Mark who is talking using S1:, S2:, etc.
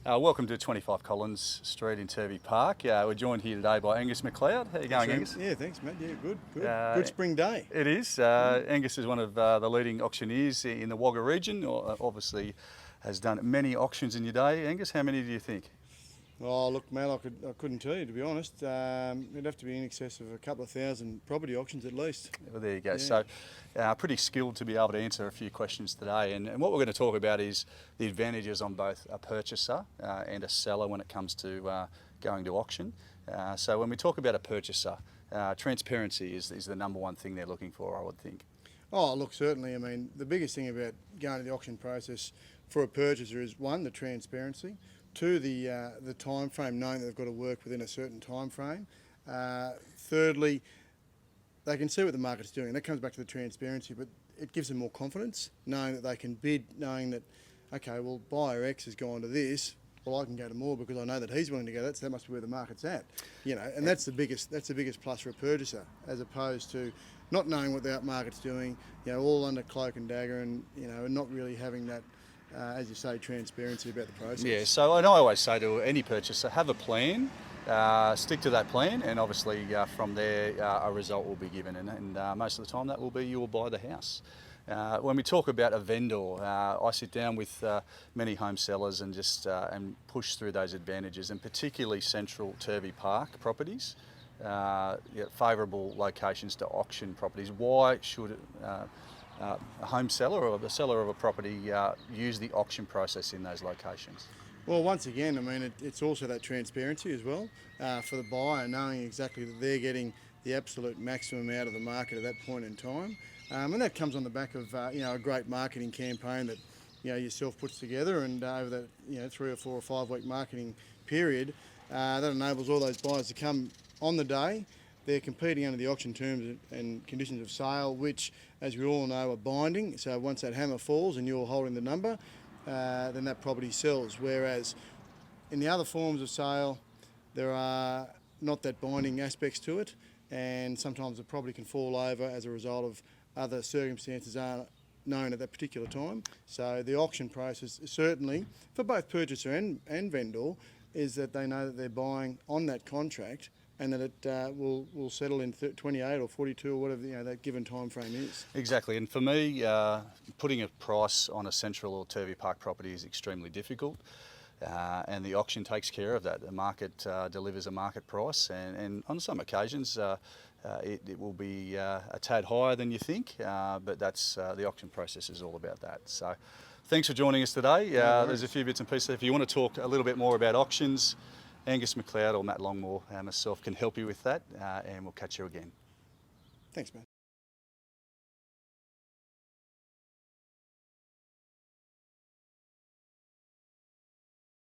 S1: Welcome to 25 Collins Street in Turvey Park. We're joined here today by Angus McLeod. How are you going, Angus?
S2: Yeah, thanks, mate. Yeah, good. Good spring day.
S1: It is. Angus is one of the leading auctioneers in the Wagga region. Obviously, has done many auctions in your day. Angus, how many do you think?
S2: Oh, look, mate, I couldn't tell you, to be honest. It'd have to be in excess of a couple of thousand property auctions at least.
S1: Well, there you go.
S2: Yeah.
S1: So, pretty skilled to be able to answer a few questions today. And what we're going to talk about is the advantages on both a purchaser and a seller when it comes to going to auction. So when we talk about a purchaser, transparency is the number one thing they're looking for, I would think.
S2: Oh, look, certainly. I mean, the biggest thing about going to the auction process for a purchaser is, one, the transparency. Two, the time frame, knowing that they've got to work within a certain time frame. Thirdly, they can see what the market's doing. That comes back to the transparency, but it gives them more confidence, knowing that they can bid, knowing that, okay, well, buyer X has gone to this, well, I can go to more because I know that he's willing to go. That must be where the market's at, And that's the biggest plus for a purchaser, as opposed to not knowing what the market's doing, all under cloak and dagger, and and not really having that. As you say, transparency about the process.
S1: Yeah, so I always say to any purchaser, have a plan, stick to that plan, and obviously from there a result will be given, and most of the time that will be you will buy the house. When we talk about a vendor, I sit down with many home sellers and just and push through those advantages, and particularly central Turvey Park properties, favourable locations to auction properties. Why should a home seller or the seller of a property use the auction process in those locations?
S2: Well, once again, I mean, it's also that transparency as well for the buyer, knowing exactly that they're getting the absolute maximum out of the market at that point in time. And that comes on the back of a great marketing campaign that yourself puts together, and over that 3 or 4 or 5 week marketing period, that enables all those buyers to come on the day. They're competing under the auction terms and conditions of sale, which, as we all know, are binding. So once that hammer falls and you're holding the number, then that property sells. Whereas in the other forms of sale, there are not that binding aspects to it, and sometimes the property can fall over as a result of other circumstances aren't known at that particular time. So the auction process, certainly for both purchaser and vendor, is that they know that they're buying on that contract, and that it will settle in 28 or 42 or whatever that given time frame is.
S1: Exactly, and for me, putting a price on a central or Turvey Park property is extremely difficult, and the auction takes care of that. The market delivers a market price, and on some occasions it will be a tad higher than you think, but that's the auction process is all about that. So thanks for joining us today. There's a few bits and pieces. If you want to talk a little bit more about auctions, Angus McLeod or Matt Longmore and myself can help you with that, and we'll catch you again.
S2: Thanks, man.